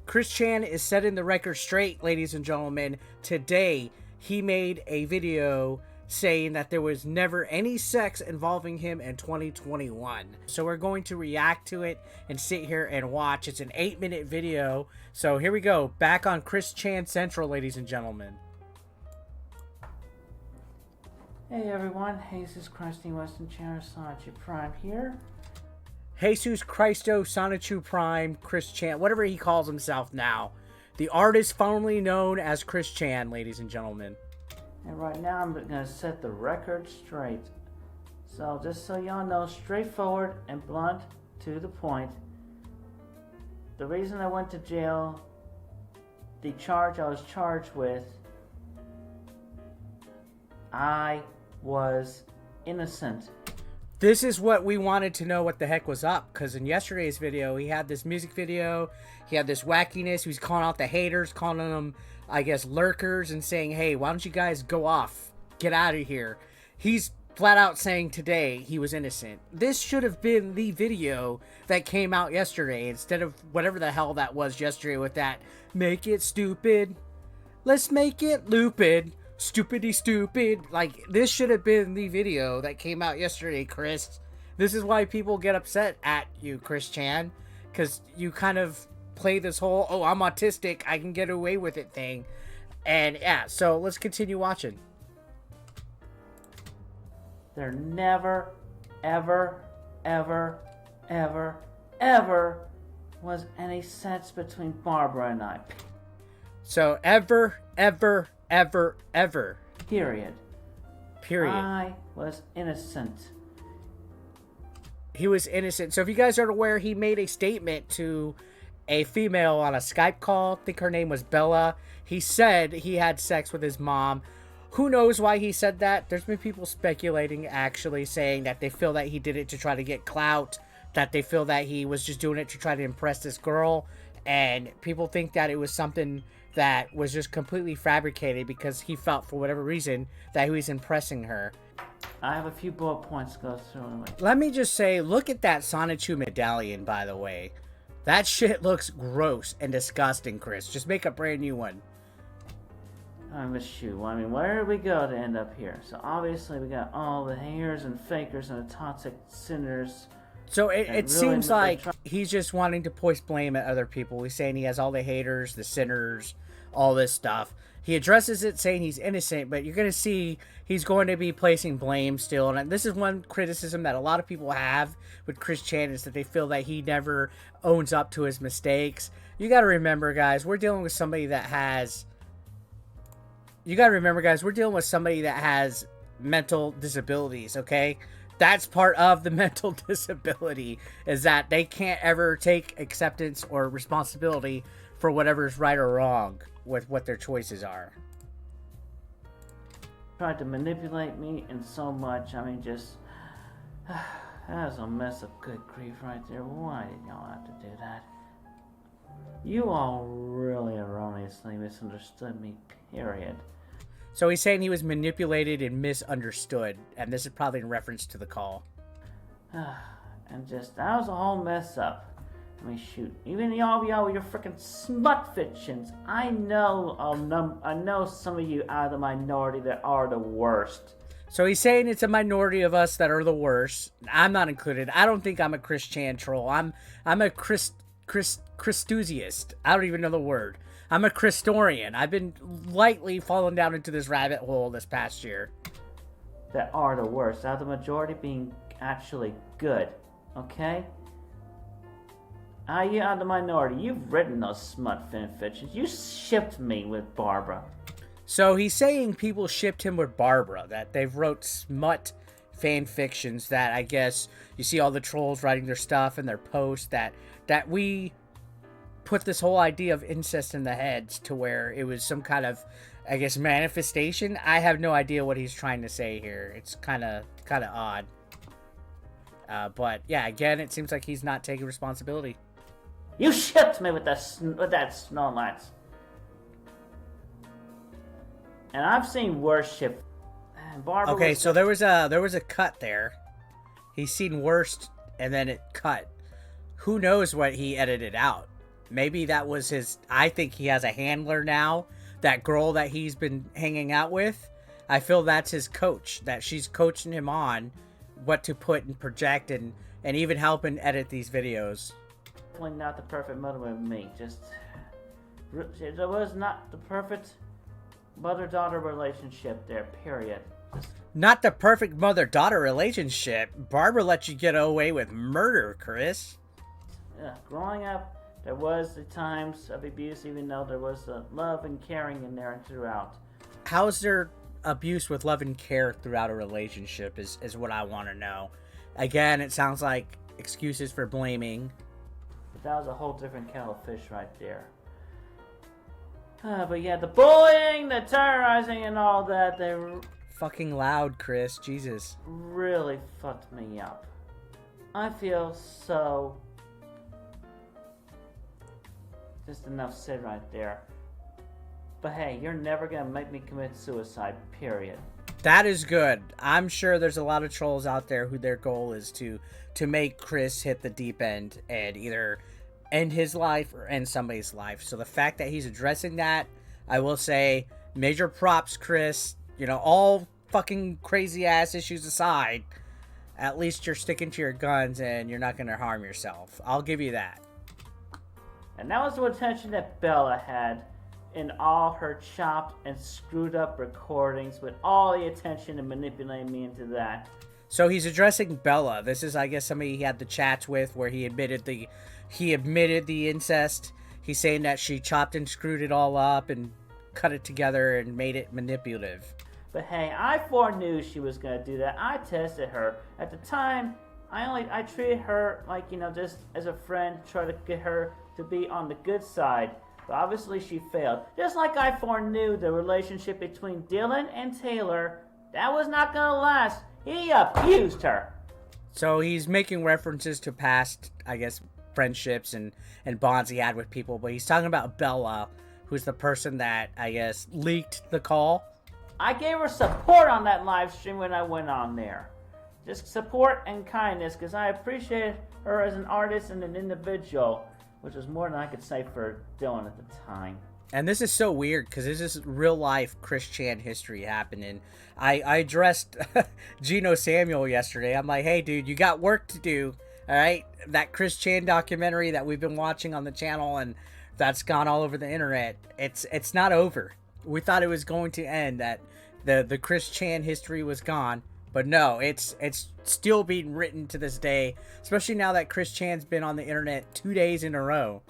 Chris Chan is setting the record straight, ladies and gentlemen. Today, he made a video saying that there was never any sex involving him in 2021. So we're going to react to it and sit here and watch. It's an 8-minute video. So here we go. Back on Chris Chan Central, ladies and gentlemen. Hey everyone, Jesus Christy Western Chair Sachi Prime here. Jesus Christo Sonichu Prime, Chris Chan, whatever he calls himself now. The artist formerly known as Chris Chan, ladies and gentlemen. And right now I'm going to set the record straight. So just so y'all know, straightforward and blunt, to the point. The reason I went to jail, the charge I was charged with, I was innocent. This is what we wanted to know what the heck was up, because in yesterday's video, he had this music video, he had this wackiness, he was calling out the haters, calling them, I guess, lurkers, and saying, hey, why don't you guys go off, get out of here. He's flat out saying today he was innocent. This should have been the video that came out yesterday, instead of whatever the hell that was yesterday with that, make it stupid, let's make it loopid. Stupidity stupid. Like, this should have been the video that came out yesterday, Chris. This is why people get upset at you, Chris Chan, because you kind of play this whole, oh, I'm autistic, I can get away with it thing. And yeah, so let's continue watching. There never, ever, ever, ever, ever was any sex between Barbara and I. So ever. Period. I was innocent. He was innocent. So if you guys aren't aware, he made a statement to a female on a Skype call. I think her name was Bella. He said he had sex with his mom. Who knows why he said that? There's been people speculating, actually, saying that they feel that he did it to try to get clout, that they feel that he was just doing it to try to impress this girl, and people think that it was something that was just completely fabricated because he felt, for whatever reason, that he was impressing her. I have a few bullet points to go through anyway. Let me just say, look at that Sonichu medallion, by the way. That shit looks gross and disgusting, Chris. Just make a brand new one. I'm a shoe. I mean, where did we go to end up here? So obviously we got all the haters and fakers and the toxic sinners. So it seems like he's just wanting to place blame at other people. He's saying he has all the haters, the sinners, all this stuff. He addresses it saying he's innocent, but you're going to see he's going to be placing blame still. And this is one criticism that a lot of people have with Chris Chan, is that they feel that he never owns up to his mistakes. You got to remember, guys, we're dealing with somebody that has... mental disabilities, okay? That's part of the mental disability, is that they can't ever take acceptance or responsibility for whatever's right or wrong with what their choices are. Tried to manipulate me in so much. I mean, just that was a mess of good grief right there. Why did y'all have to do that? You all really erroneously misunderstood me, period. So he's saying he was manipulated and misunderstood, and this is probably in reference to the call. And just, that was a whole mess up. I mean, shoot, even y'all with your freaking smut fictions, I know some of you out of the minority that are the worst. So he's saying it's a minority of us that are the worst. I'm not included. I don't think I'm a Chris Chan troll. I'm a Christusiast. I don't even know the word. I'm a Christorian. I've been lightly falling down into this rabbit hole this past year. That are the worst, out of the majority being actually good, okay? You are the minority. You've written those smut fan fictions. You shipped me with Barbara. So he's saying people shipped him with Barbara, that they've wrote smut fan fictions, that I guess you see all the trolls writing their stuff and their posts, that we put this whole idea of incest in the heads to where it was some kind of, I guess, manifestation. I have no idea what he's trying to say here. It's kind of odd. But yeah, again, it seems like he's not taking responsibility. You shipped me with that snow lights. And I've seen worse ship. Barbara. Okay, so there was a cut there. He's seen worst, and then it cut. Who knows what he edited out? Maybe that was his... I think he has a handler now. That girl that he's been hanging out with. I feel that's his coach. That she's coaching him on what to put and project and even helping edit these videos. Definitely not the perfect mother with me. Just... There was not the perfect mother-daughter relationship there, period. Not the perfect mother-daughter relationship. Barbara let you get away with murder, Chris. Growing up, there was the times of abuse, even though there was love and caring in there and throughout. How is there abuse with love and care throughout a relationship is what I want to know. Again, it sounds like excuses for blaming. But that was a whole different kettle of fish right there. But yeah, the bullying, the terrorizing, and all that, they fucking loud, Chris. Jesus. Really fucked me up. I feel so... Just enough said right there. But hey, you're never gonna make me commit suicide, period. That is good. I'm sure there's a lot of trolls out there who their goal is to make Chris hit the deep end and either end his life or end somebody's life. So the fact that he's addressing that, I will say, major props, Chris. You know, all fucking crazy ass issues aside, at least you're sticking to your guns and you're not going to harm yourself. I'll give you that. And that was the attention that Bella had in all her chopped and screwed up recordings, with all the attention and manipulating me into that. So he's addressing Bella. This is, I guess, somebody he had the chats with where he admitted the incest. He's saying that she chopped and screwed it all up and cut it together and made it manipulative. But hey, I foreknew she was going to do that. I tested her. At the time, I treated her like, you know, just as a friend, try to get her to be on the good side. But obviously she failed. Just like I foreknew the relationship between Dylan and Taylor, that was not going to last. He abused her. So he's making references to past, I guess, friendships and bonds he had with people. But he's talking about Bella, who's the person that, I guess, leaked the call. I gave her support on that live stream when I went on there. Just support and kindness, because I appreciated her as an artist and an individual, which was more than I could say for Dylan at the time. And this is so weird, because this is real life Chris Chan history happening. I addressed Gino Samuel yesterday. I'm like, hey dude, you got work to do, alright? That Chris Chan documentary that we've been watching on the channel and that's gone all over the internet, it's not over. We thought it was going to end, that the Chris Chan history was gone. But no, it's still being written to this day, especially now that Chris Chan's been on the internet 2 days in a row.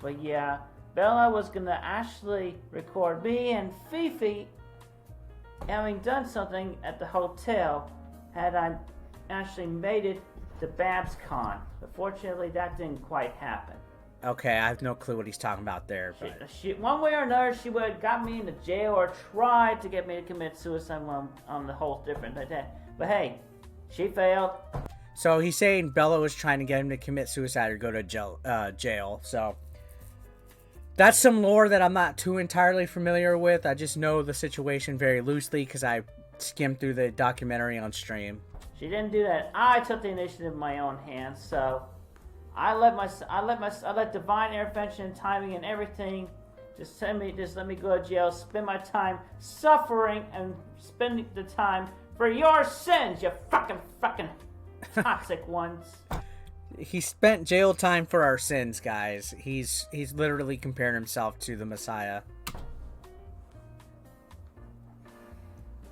But yeah, Bella was going to actually record me and Fifi having done something at the hotel had I actually made it to Babs Con. But fortunately, that didn't quite happen. Okay, I have no clue what he's talking about there. But... She, one way or another, she would have got me into jail or tried to get me to commit suicide on the whole different that. But hey, she failed. So he's saying Bella was trying to get him to commit suicide or go to jail. So that's some lore that I'm not too entirely familiar with. I just know the situation very loosely because I skimmed through the documentary on stream. She didn't do that. I took the initiative in my own hands, so I let divine intervention, timing, and everything just let me go to jail, spend my time suffering and spending the time for your sins, you fucking toxic ones. He spent jail time for our sins, guys. He's literally comparing himself to the Messiah.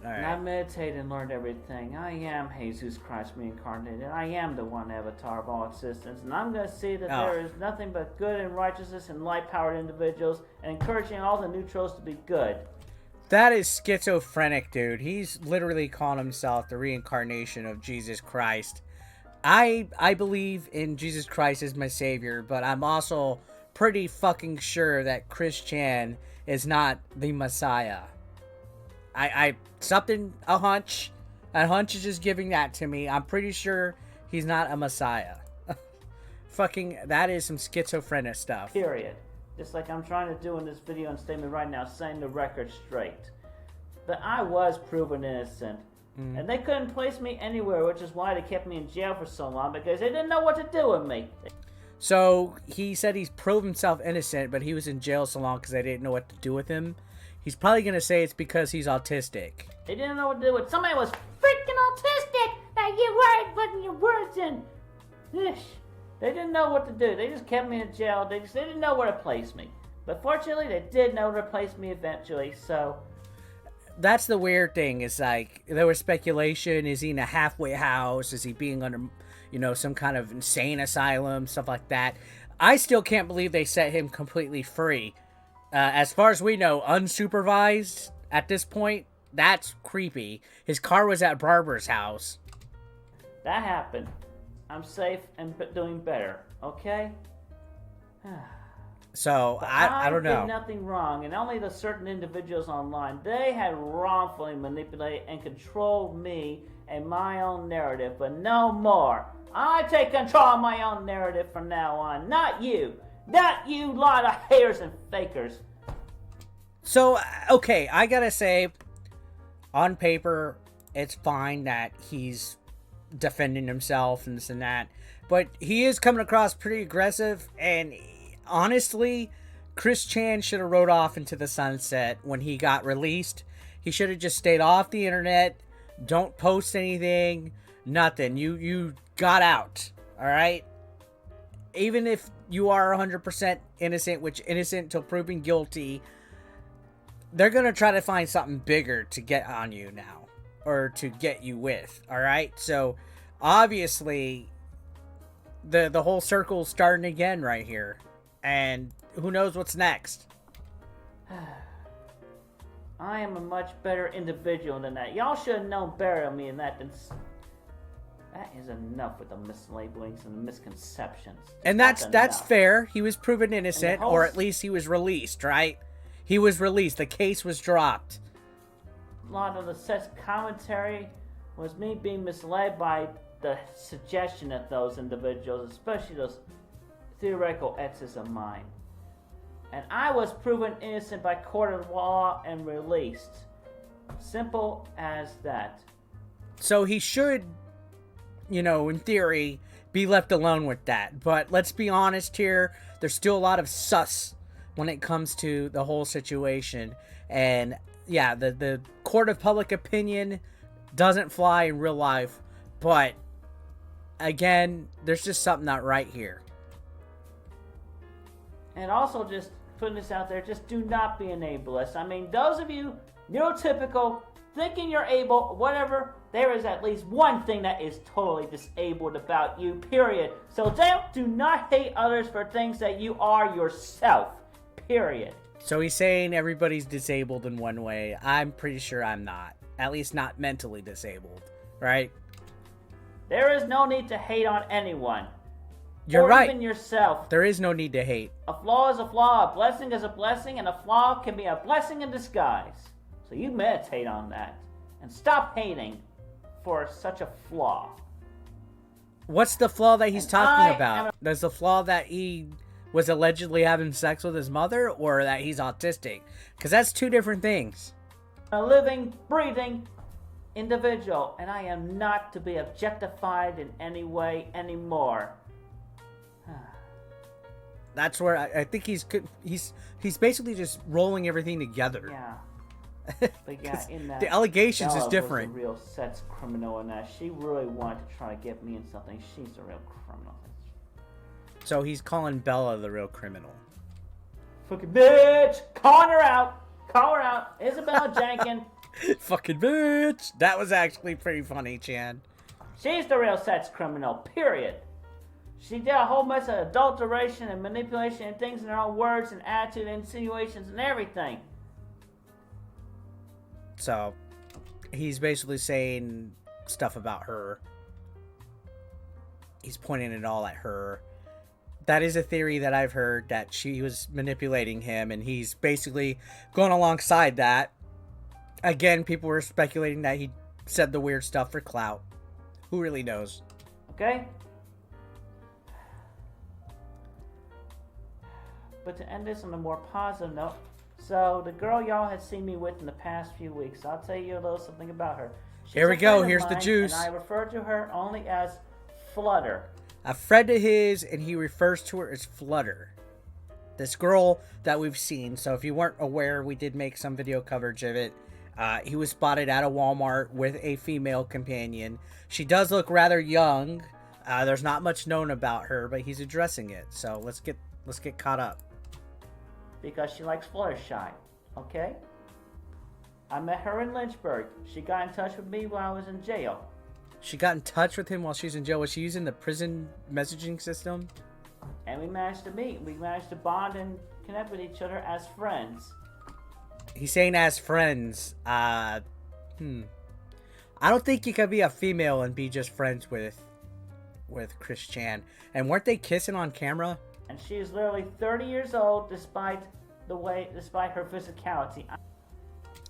All right. And I meditated and learned everything. I am Jesus Christ reincarnated. I am the one avatar of all existence. And I'm going to see that there is nothing but good and righteousness and light-powered individuals, and encouraging all the neutrals to be good. That is schizophrenic, dude. He's literally calling himself the reincarnation of Jesus Christ. I believe in Jesus Christ as my savior, but I'm also pretty fucking sure that Chris Chan is not the Messiah. A hunch is just giving that to me. I'm pretty sure he's not a Messiah. Fucking, that is some schizophrenic stuff. Period. Just like I'm trying to do in this video and statement right now, saying the record straight. But I was proven innocent And they couldn't place me anywhere, which is why they kept me in jail for so long, because they didn't know what to do with me. So he said he's proved himself innocent, but he was in jail so long because they didn't know what to do with him. He's probably going to say it's because he's autistic. They didn't know what to do with somebody was freaking autistic that you weren't putting your words in. Ish. They didn't know what to do. They just kept me in jail. They didn't know where to place me. But fortunately, they did know where to place me eventually, so... That's the weird thing, is like, there was speculation, is he in a halfway house, is he being under, you know, some kind of insane asylum, stuff like that. I still can't believe they set him completely free. As far as we know, unsupervised at this point, that's creepy. His car was at Barbara's house. That happened. I'm safe and doing better, okay? So, I don't know. I did nothing wrong, and only the certain individuals online, they had wrongfully manipulated and controlled me and my own narrative, but no more. I take control of my own narrative from now on, not you. Not you lot of haters and fakers. So, okay, I gotta say, on paper, it's fine that he's defending himself and this and that, but he is coming across pretty aggressive, and honestly, Chris Chan should have rode off into the sunset when he got released. He should have just stayed off the internet. Don't post anything. Nothing. You got out. Alright? Even if you are 100% innocent, which innocent till proven guilty, they're going to try to find something bigger to get on you now. Or to get you with. Alright? So, obviously, the whole circle's starting again right here. And who knows what's next? I am a much better individual than that. Y'all should have known better of me than that. That is enough with the mislabelings and the misconceptions. And that's fair. He was proven innocent, or at least he was released, right? He was released. The case was dropped. A lot of the set's commentary was me being misled by the suggestion of those individuals, especially those theoretical exes of mine. And I was proven innocent by court of law and released. Simple as that. So he should, you know, in theory, be left alone with that. But let's be honest here, there's still a lot of sus when it comes to the whole situation. And yeah, the court of public opinion doesn't fly in real life. But again, there's just something not right here. And also, just putting this out there, just do not be an ableist. I mean, those of you neurotypical, thinking you're able, whatever, there is at least one thing that is totally disabled about you, period. So do not hate others for things that you are yourself, period. So he's saying everybody's disabled in one way. I'm pretty sure I'm not. At least not mentally disabled, right? There is no need to hate on anyone. You're right. Even yourself. There is no need to hate. A flaw is a flaw. A blessing is a blessing. And a flaw can be a blessing in disguise. So you meditate on that. And stop hating for such a flaw. What's the flaw that he's talking about? There's the flaw that he was allegedly having sex with his mother, or that he's autistic? Because that's two different things. A living, breathing individual. And I am not to be objectified in any way anymore. That's where I think he's basically just rolling everything together. Yeah. But yeah, in that, the allegations Dell is different. Was the real sex criminal in that. She really wanted to try to get me in something. She's the real criminal. So he's calling Bella the real criminal. Fucking bitch! Calling her out! Call her out! Isabella Jenkins. Fucking bitch! That was actually pretty funny, Chan. She's the real sex criminal, period. She did a whole mess of adulteration and manipulation and things in her own words and attitude and insinuations and everything. So, he's basically saying stuff about her. He's pointing it all at her. That is a theory that I've heard, that she was manipulating him, and he's basically going alongside that. Again, people were speculating that he said the weird stuff for clout. Who really knows? Okay? But to end this on a more positive note, so the girl y'all had seen me with in the past few weeks, I'll tell you a little something about her. Here we go. friend of Here's the mine, juice. And I refer to her only as Flutter. A friend of his, and he refers to her as Flutter. This girl that we've seen. So if you weren't aware, we did make some video coverage of it. He was spotted at a Walmart with a female companion. She does look rather young. There's not much known about her, but he's addressing it. So let's get caught up. Because she likes Fluttershy, okay? I met her in Lynchburg. She got in touch with me while I was in jail. She got in touch with him while she was in jail. Was she using the prison messaging system? And we managed to meet. We managed to bond and connect with each other as friends. He's saying as friends. I don't think you could be a female and be just friends with Chris Chan. And weren't they kissing on camera? And she is literally 30 years old despite her physicality.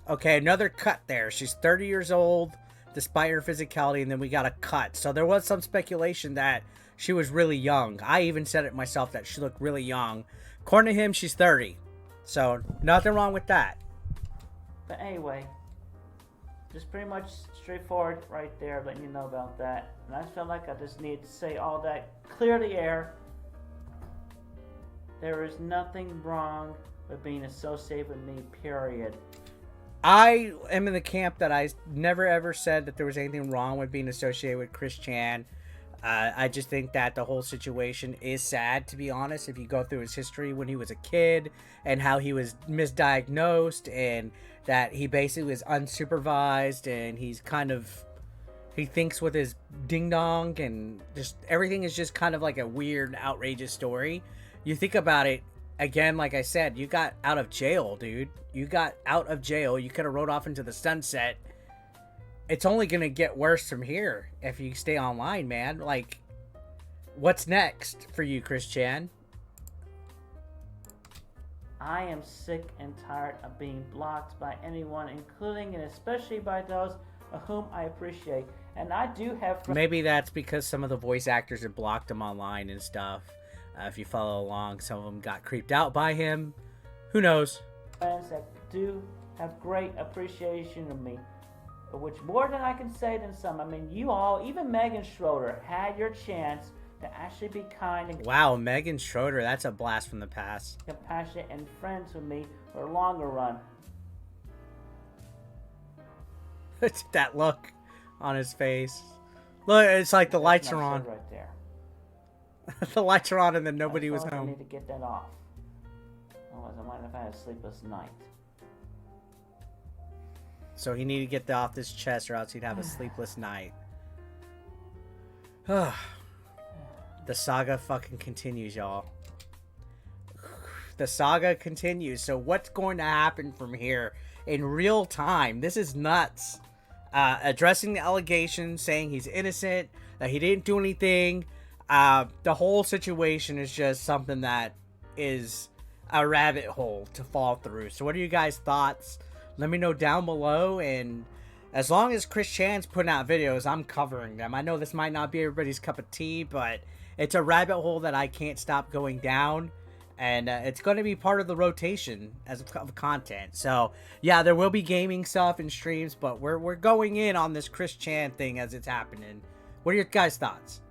Okay, another cut there. She's 30 years old despite her physicality, and then we got a cut. So there was some speculation that she was really young. I even said it myself that she looked really young. According to him, she's 30. So nothing wrong with that. But anyway, just pretty much straightforward right there, letting you know about that. And I felt like I just needed to say all that, clear the air. There is nothing wrong with being associated with me, period. I am in the camp that I never ever said that there was anything wrong with being associated with Chris Chan. I just think that the whole situation is sad, to be honest. If you go through his history when he was a kid and how he was misdiagnosed and that he basically was unsupervised and he thinks with his ding dong and just everything is just kind of like a weird, outrageous story. You think about it, again, like I said, you got out of jail, dude. You got out of jail. You could have rode off into the sunset. It's only going to get worse from here if you stay online, man. Like, what's next for you, Chris Chan? I am sick and tired of being blocked by anyone, including and especially by those of whom I appreciate. And I do have friends. Maybe that's because some of the voice actors have blocked him online and stuff. If you follow along, some of them got creeped out by him. Who knows? Friends that do have great appreciation of me, which more than I can say than some. I mean, you all, even Megan Schroeder, had your chance to actually be kind and wow, Megan Schroeder, that's a blast from the past. compassionate and friends with me for a longer run. That look on his face. Look, it's like the lights That's are my on. shirt right there. The lights are on and then nobody was I home. need to get that off. Otherwise, I might have had a sleepless night. So he needed to get that off his chest or else he'd have a sleepless night. The saga fucking continues, y'all. The saga continues. So what's going to happen from here in real time? This is nuts. Addressing the allegations, saying he's innocent, that he didn't do anything. The whole situation is just something that is a rabbit hole to fall through. So what are you guys' thoughts? Let me know down below, and as long as Chris Chan's putting out videos, I'm covering them. I know this might not be everybody's cup of tea, but it's a rabbit hole that I can't stop going down, and it's going to be part of the rotation of content. So yeah, there will be gaming stuff and streams, but we're going in on this Chris Chan thing as it's happening. What are your guys' thoughts?